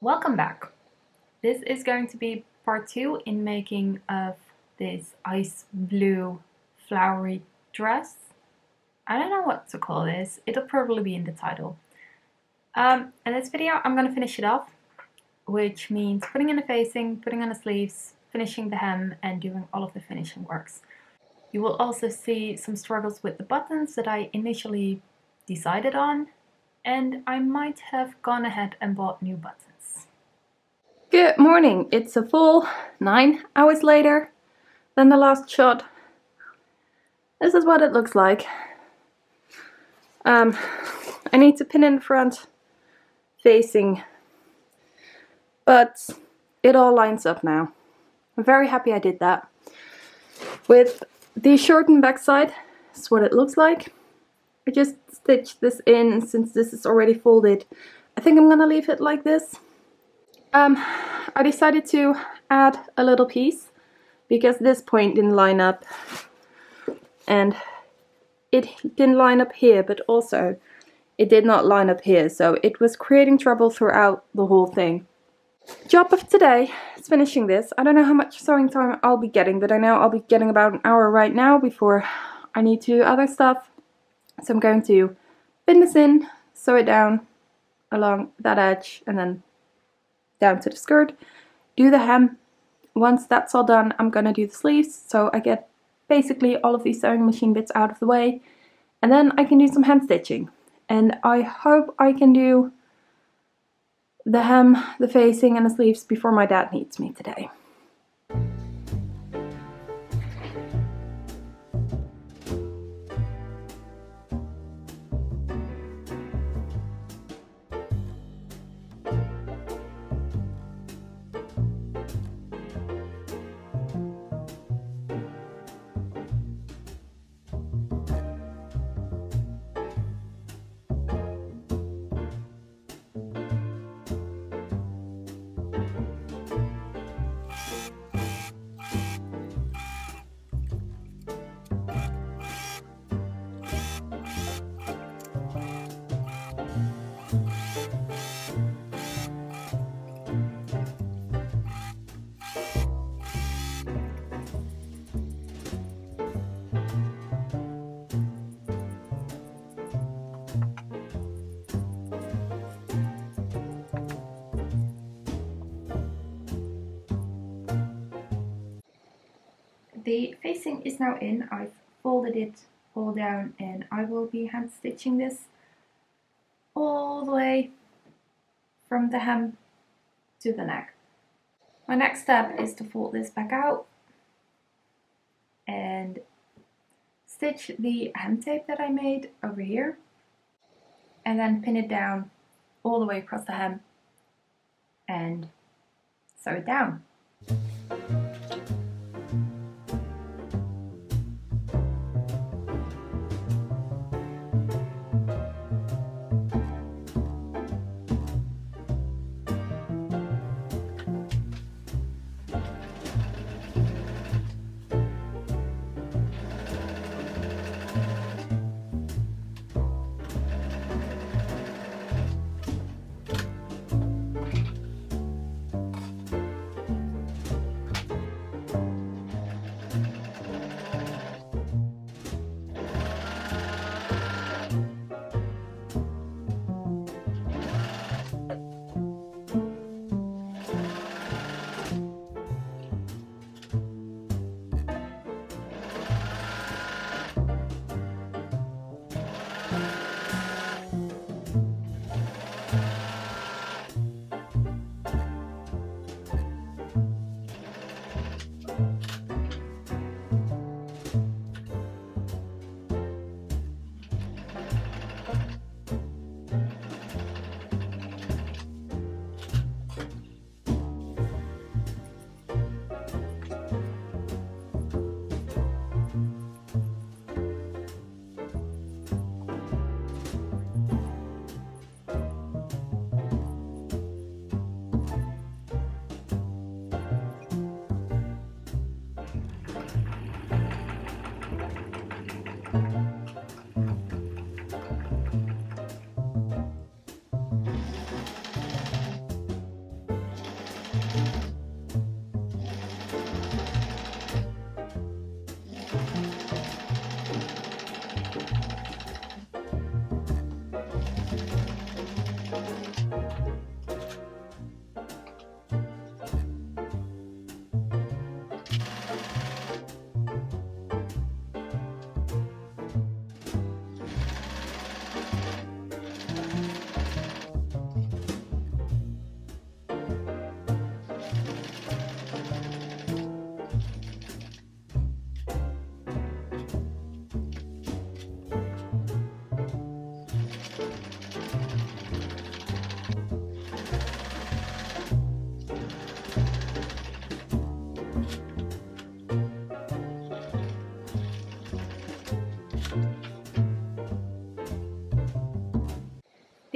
Welcome back. This is going to be part 2 in making of this ice blue flowery dress. I don't know what to call this. It'll probably be in the title. In this video I'm going to finish it off, which means putting in the facing, putting on the sleeves, finishing the hem and doing all of the finishing works. You will also see some struggles with the buttons that I initially decided on, and I might have gone ahead and bought new buttons. Good morning, it's a full 9 hours later than the last shot. This is what it looks like. I need to pin in the front facing, but it all lines up now. I'm very happy I did that. With the shortened backside, this is what it looks like. I just stitched this in since this is already folded. I think I'm gonna leave it like this. I decided to add a little piece because this point didn't line up and it didn't line up here, but also it did not line up here, so it was creating trouble throughout the whole thing. Job of today is finishing this. I don't know how much sewing time I'll be getting, but I know I'll be getting about an hour right now before I need to do other stuff. So I'm going to pin this in, sew it down along that edge and then down to the skirt, do the hem. Once that's all done, I'm gonna do the sleeves, so I get basically all of these sewing machine bits out of the way, and then I can do some hand stitching. And I hope I can do the hem, the facing and the sleeves before my dad needs me today. The facing is now in. I've folded it all down and I will be hand stitching this all the way from the hem to the neck. My next step is to fold this back out and stitch the hem tape that I made over here and then pin it down all the way across the hem and sew it down.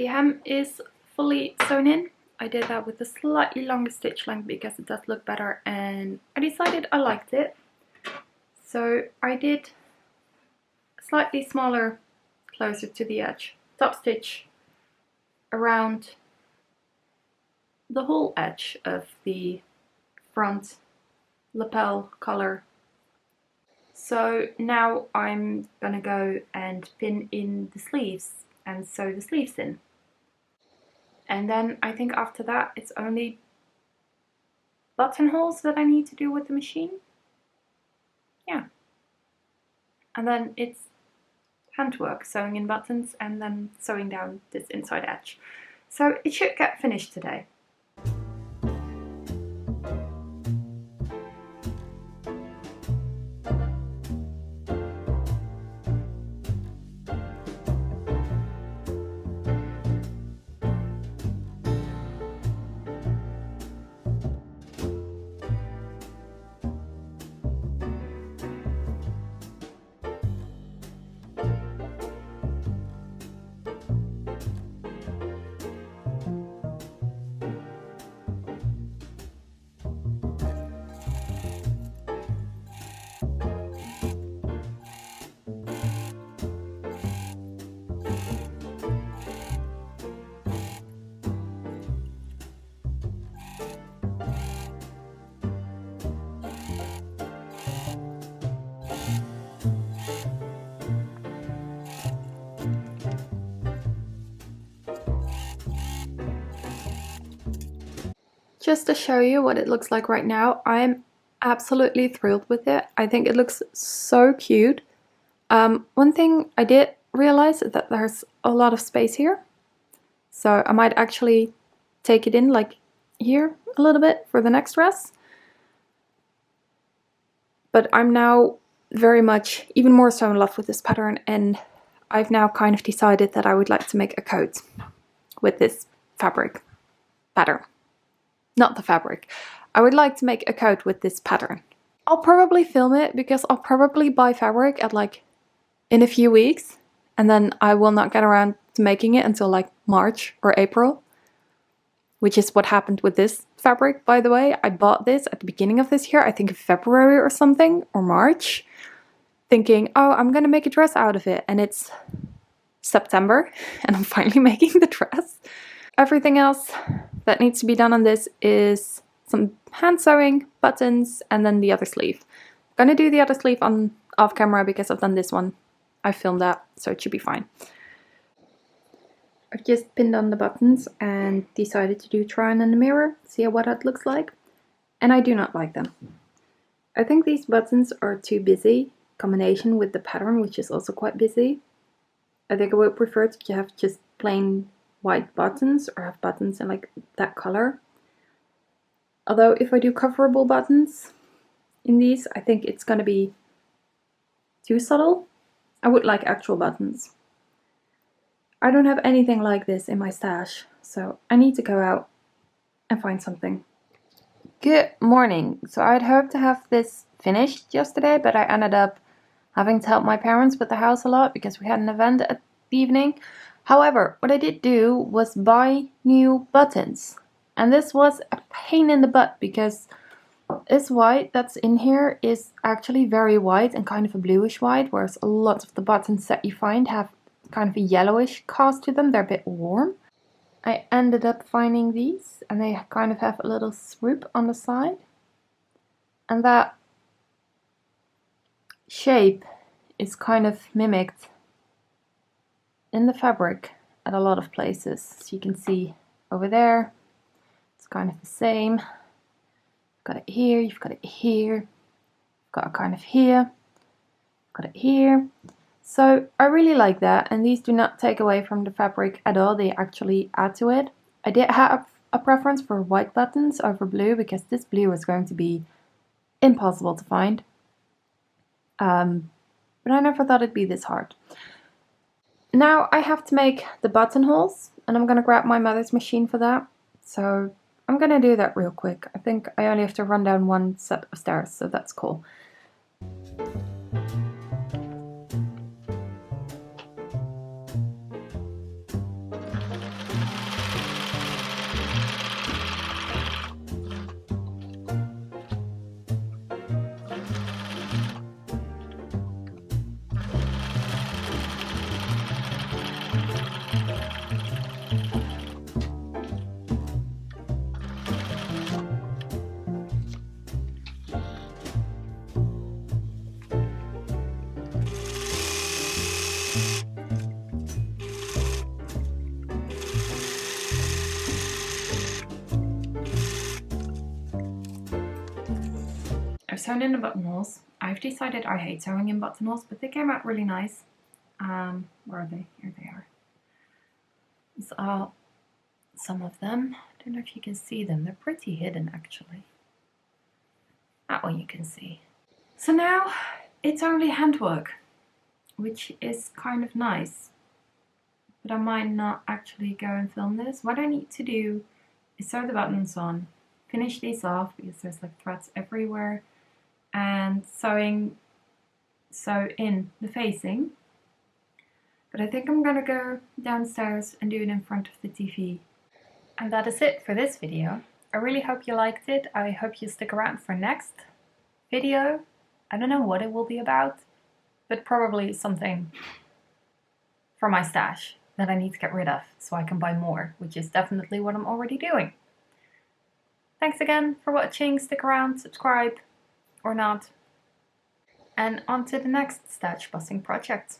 The hem is fully sewn in. I did that with a slightly longer stitch length because it does look better, and I decided I liked it. So I did a slightly smaller, closer to the edge, top stitch around the whole edge of the front lapel collar. So now I'm gonna go and pin in the sleeves and sew the sleeves in. And then I think after that it's only buttonholes that I need to do with the machine. Yeah. And then it's handwork, sewing in buttons and then sewing down this inside edge. So it should get finished today. Just to show you what it looks like right now, I'm absolutely thrilled with it. I think it looks so cute. One thing I did realize is that there's a lot of space here. So I might actually take it in like here a little bit for the next dress. But I'm now very much, even more so in love with this pattern, and I've now kind of decided that I would like to make a coat with this fabric pattern. Not the fabric. I would like to make a coat with this pattern. I'll probably film it because I'll probably buy fabric at like in a few weeks, and then I will not get around to making it until like March or April, which is what happened with this fabric, by the way. I bought this at the beginning of this year, I think in February or something, or March, thinking, oh, I'm gonna make a dress out of it, and it's September and I'm finally making the dress. Everything else that needs to be done on this is some hand sewing, buttons, and then the other sleeve. I'm gonna do the other sleeve on off camera because I've done this one. I filmed that, so it should be fine. I've just pinned on the buttons and decided to do try on in the mirror, see what that looks like. And I do not like them. I think these buttons are too busy, in combination with the pattern, which is also quite busy. I think I would prefer to have just plain white buttons or have buttons in like that color. Although if I do coverable buttons in these, I think it's gonna be too subtle. I would like actual buttons. I don't have anything like this in my stash, so I need to go out and find something. Good morning. So I'd hoped to have this finished yesterday, but I ended up having to help my parents with the house a lot because we had an event at the evening. However, what I did do was buy new buttons. And this was a pain in the butt because this white that's in here is actually very white and kind of a bluish white, whereas a lot of the buttons that you find have kind of a yellowish cast to them. They're a bit warm. I ended up finding these, and they kind of have a little swoop on the side. And that shape is kind of mimicked in the fabric at a lot of places. So you can see over there, it's kind of the same. You've got it here, you've got it here, you've got it kind of here, you've got it here. So I really like that, and these do not take away from the fabric at all, they actually add to it. I did have a preference for white buttons over blue because this blue is going to be impossible to find. But I never thought it'd be this hard. Now I have to make the buttonholes, and I'm gonna grab my mother's machine for that. So I'm gonna do that real quick. I think I only have to run down one set of stairs, so that's cool. sewn in the buttonholes. I've decided I hate sewing in buttonholes, but they came out really nice. Where are they? Here they are. These are some of them. I don't know if you can see them. They're pretty hidden actually. That one you can see. So now it's only handwork, which is kind of nice. But I might not actually go and film this. What I need to do is sew the buttons on, finish these off because there's like threads everywhere, and sew in the facing. But I think I'm gonna go downstairs and do it in front of the TV. And that is it for this video. I really hope you liked it. I hope you stick around for next video. I don't know what it will be about, but probably something for my stash that I need to get rid of so I can buy more, which is definitely what I'm already doing. Thanks again for watching. Stick around, subscribe or not. And on to the next stash busting project.